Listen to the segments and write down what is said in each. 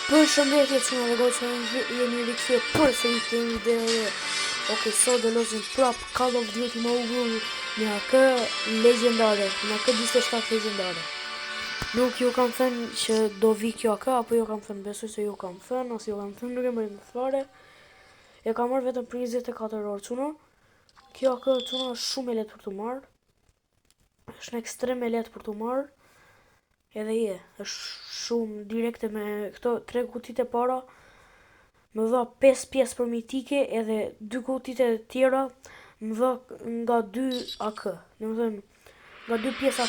Përshëndetje që në regoj që jemi rikëthje përsëri të video. Okej, sot do lozim prap Call of Duty Mobile me AK legjendare, me AK 27 legjendare. Nuk ju kam thënë që do vi kjo AK, apo ju kam thënë, besoj se ju kam thënë, ose ju kam thënë nuk e më rinë fare. E kam marrë vetëm për 24 orë quna. Kjo AK quna është shumë e letë për të marrë. është në ekstrem e letë për të marrë. Edhe është shumë direkte me këto 3 kutit e para. Më dha 5 pjesë për mitike, edhe 2 kutit e tjera më dha nga 2 AK. Domethënë, nga 2 pjesë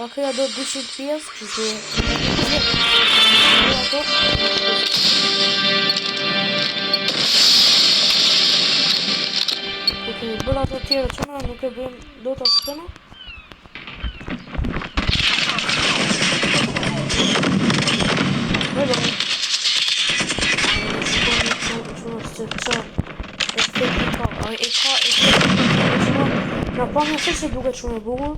AK-ja do 200 pjesë, kështu që bërë ato tjera qëna, nuk e bëjmë do të ashtëna. Në pamja se duket shumë e bukur,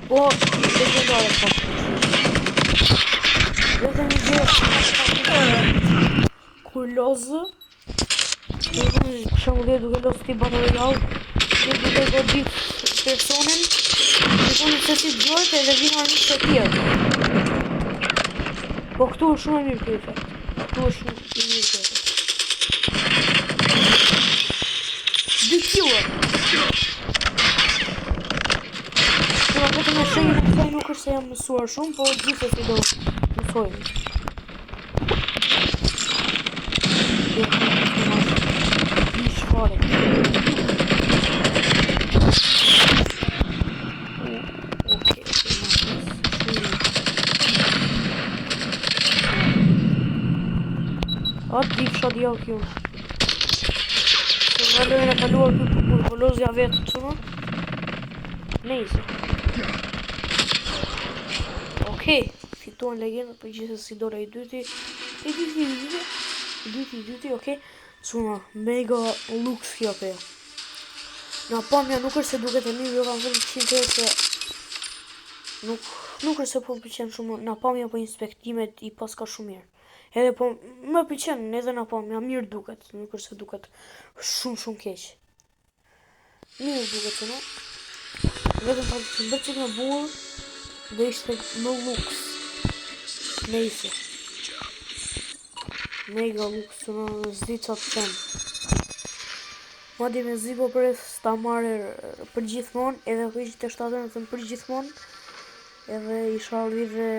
po legjendare pa. Vetëm një gjë kur lozë, për shembull duke lozë ti Battle Royale, ti duke godit personin, personin se si gjojt edhe vinë armisht të tjerë. Po këtu është shumë e mirë kjo efekt. Këtu është shumë e mirë kjo efekt. 2 kilo. Këra vetëm e shenjë në kësaj nuk është se jam mësuar shumë, po gjithës i do mësojnë. Ish fare. Atë di fsha djallë kjo. Se nga lojnë e kaluar për polozja vetë të qëma. Nejse. Okej, fituan legendët për gjithës si dole i dyti. I dyti, okej. Qëma, mega lux kjo për ja. Nga pamja nuk është se duket e mirë, jo kam thënë 100 se nuk është se po më pëlqen shumë, nga pamja po inspektimet i pas ka shumë mirë. Edhe po më pëlqen edhe nga pamja mirë duket, nuk është se duket shumë keq. Mirë duket që no. Vetëm pa të bërë që në burë, dhe ishte më lux. Nejse. Mega lux që në zdi qatë të qenë. Madje me zi po për ta marrë për gjithmonë, edhe ku ishte 7 për gjithmonë, edhe isha lidhe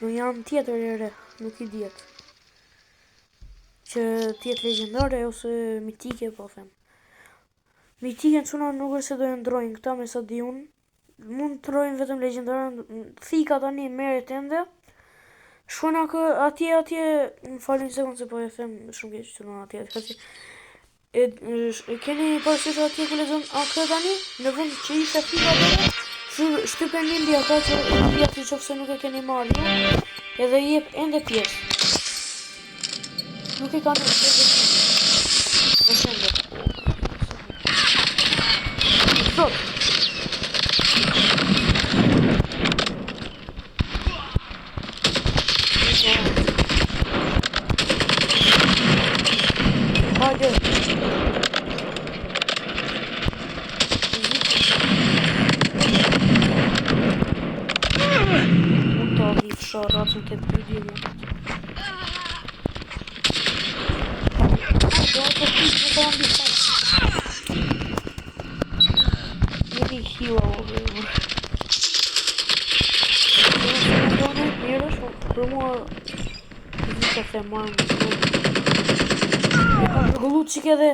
në janë tjetër ere, nuk i djetë. Që tjetë legjendare ose mitike, po them. Mitike në quna nuk është se do e ndrojnë këta me sa di unë. Mund të ndrojnë vetëm legjendare, thika tani meret ende. Shkona atje, më falin sekund se po e them shumë keq që në atje. Keni parasysh atje ku lezon AK tani, në vend që ishte thika atje, shtypen lindi ata që vjetë që qofse nuk e keni marrë ju, edhe jep ende pjesë. Nuk e ka në në shende. Sot. Hajde. Ratën të bërdi më jemi hila ove mirë është për mua të the marrë e kam rëgullu qik edhe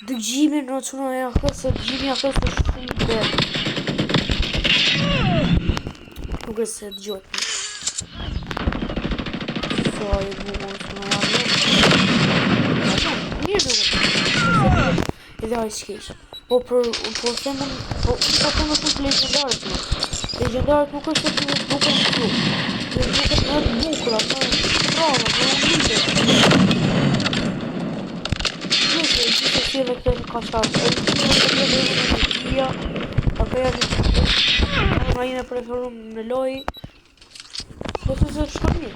dëgjimin në quna e akës se dëgjimi akës është shumë bërë nuk e se dëgjot edhe a i s'keq. Po themën, po të legendarët më. Legendarët nuk është të duke në këtu. Duke në të bukra, në strava, në umite. Duke, i gjithë si edhe këtë në kasharë. E në të në tia, ka feja në nga i në preferum në loj. Po të se shkëm një.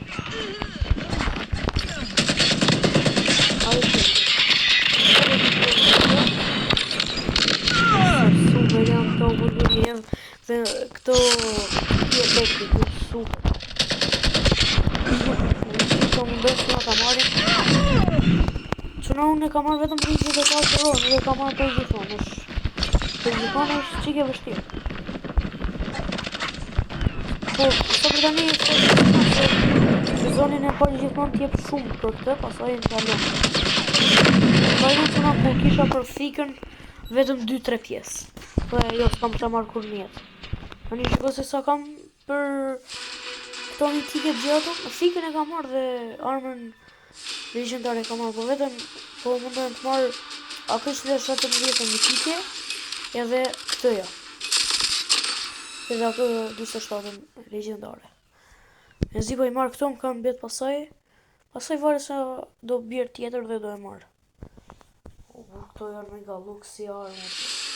Super janë këto burgeri janë dhe këto efekti të super. Këto më bëjmë që nga ka marim. Që në unë e ka marrë vetëm 24 orë, nuk e ka marrë për gjithmonë, për gjithmonë është qike vështirë. Po, së për tani, sezonin e parë gjithmonë t'jep shumë për këtë, pasaj në kalon. Vajnë që nga kur kisha për fikën, vetëm 2-3 pjesë. Dhe jo, s'kam që marrë kur njetë. Tani shiko se sa kam për këto mitike gjato, fikën e ka marrë dhe armën legendare ka marrë, po vetëm po mundën të marrë AK-47 mitike edhe këtëja. Edhe AK-47 legendare. E zi po i marrë këto më kam bet pasaj vare se do bjerë tjetër dhe do e marrë. Këto janë mega look si armë,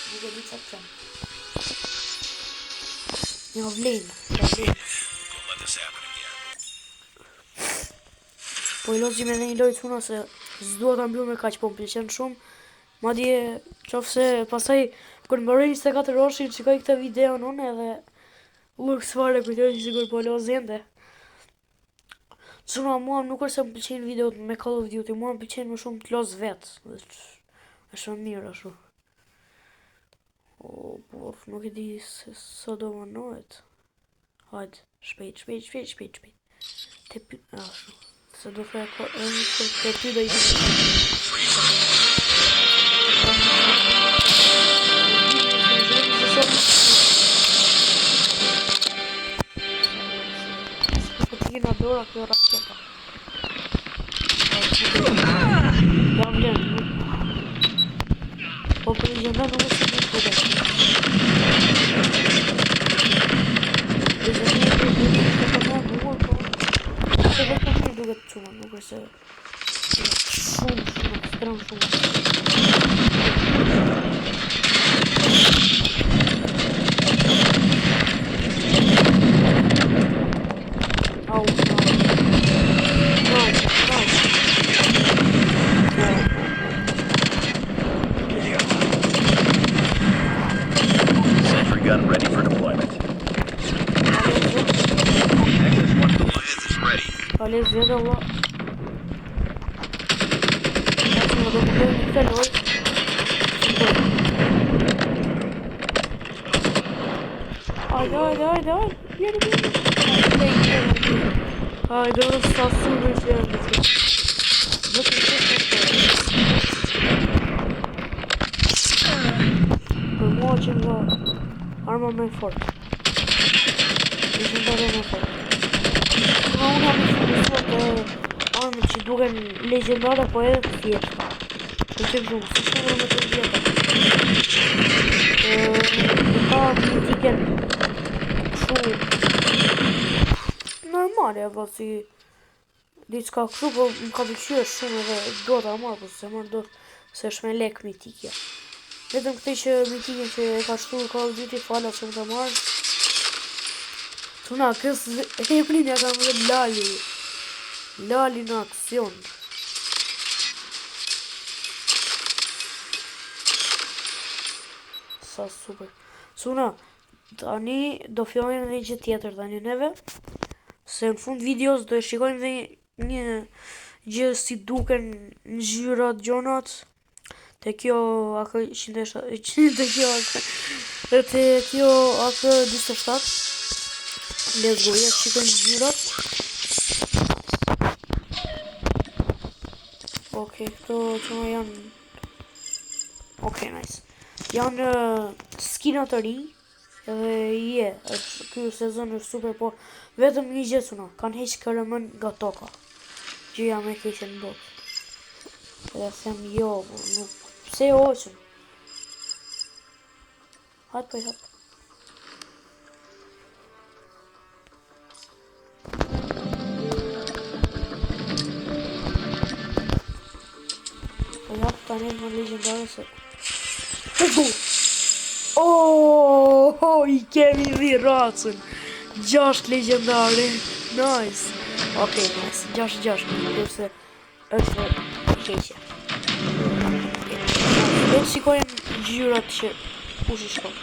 nuk e di qatë qenë. Një vlenë. Po i lozim edhe një lojtë huna se s'dua ta mbyll me kaq, po m'pëlqen shumë. Madje qofse pasaj kur mbaroj 24 orë shikoj këtë videon unë edhe lux fare kujtoj sigur po loz ende. Çuna mua nuk është se m'pëlqejnë videot me Call of Duty, mua m'pëlqejnë më shumë të loz vetë. Është më mirë ashtu. O, por nuk e di se sa do më nohet. Hajde, shpejt. Te pyt, ashtu. Se do të te ty do i të t'ikina dora kjo raketa. Jam vlerë. Po për një gjenda nuk është të të të duket çuna, nuk është se shumë ekstrem shumë. Au, Sentry gun ready for deployment. Ale zjedë Allah. Që më do më bëjmë këtë loj. Ajde. Ajde, orë sa surë që janë të të. Për mua që nga arma me fort. Legendare me fort. Unë jam armë që duken legendare, po edhe të thjeshta. Përqep shumë, se shumë me të vjeta. Ka mitiken shumë normale, po si diçka kështu, po më ka pëlqyer shumë edhe do ta marr, po se marr do se është me lek mitike. Vetëm këtë që mitiken që e ka shtu Call of Duty fala që më të marr. Tuna, kësë emrin ja kam dhe Lali në aksion. Sa super. Tuna, tani do fillojmë dhe një tjetër tani neve. Se në fund videos do e shikojmë dhe një gjë si duken ngjyrat gjonat. Te kjo AK-47. Let's go, ja shikojmë ngjyrat. Okej, këto që janë... Okej, nice. Janë skina të ri. Edhe ky sezon është super, po vetëm një gjë suna, kanë heq kërëmën nga toka. Gjëja me keqe në botë. Edhe them jo, nuk... Pse e hoqën? Hajt po i hap. Po i hap tani më legendare se... Let's go! Oh, i kemi dhi racën. 6 legendare. Nice. Okej, nice. 6-6, kurse është keqe. Le të shikojmë gjyrat që kush i shkon.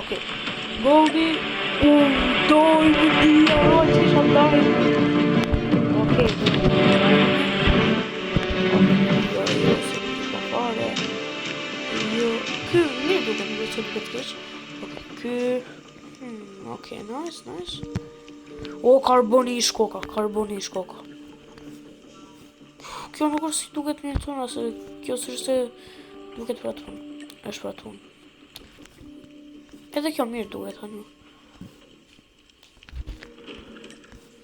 Okej. Goldi. Doj më dhja, që isha daj. Okej. Jo, se nuk ishka fare. Jo, ky, mirë duke në që duke të keq. Ky. Okej, nice. O, karboni i shkoka. Kjo nuk është si duket mirë tona, se kjo s'është duket për atun. Është për atun. Edhe kjo mirë duket, hanu.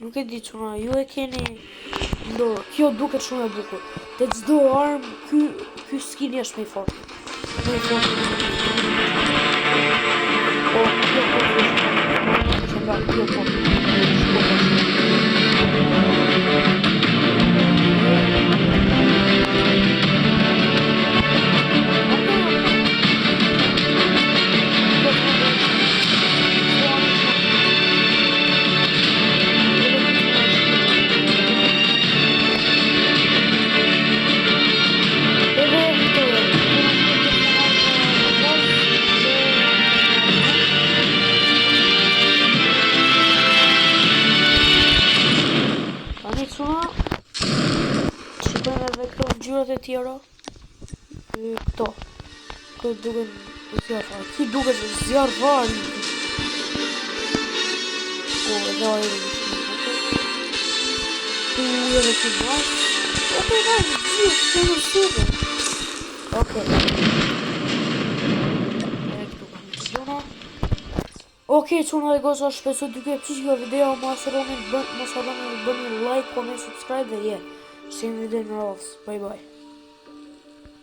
Nuk e di çuna, ju e keni ndorë. Kjo duket shumë e bukur. Te çdo armë, ky skin është më i fortë. Më i fortë. O, kjo po. Shikojmë edhe këto gjyrat e tjera. Këto duken zjarrvar. Ky duket zjarrvar. O, edhe ai edhe ky mas. Okej, nice. Okej, çuna dhe goza, shpresoj të ju pëlqej kjo video, mos harroni të bëni like, comment, subscribe dhe see you in the next video. Bye bye.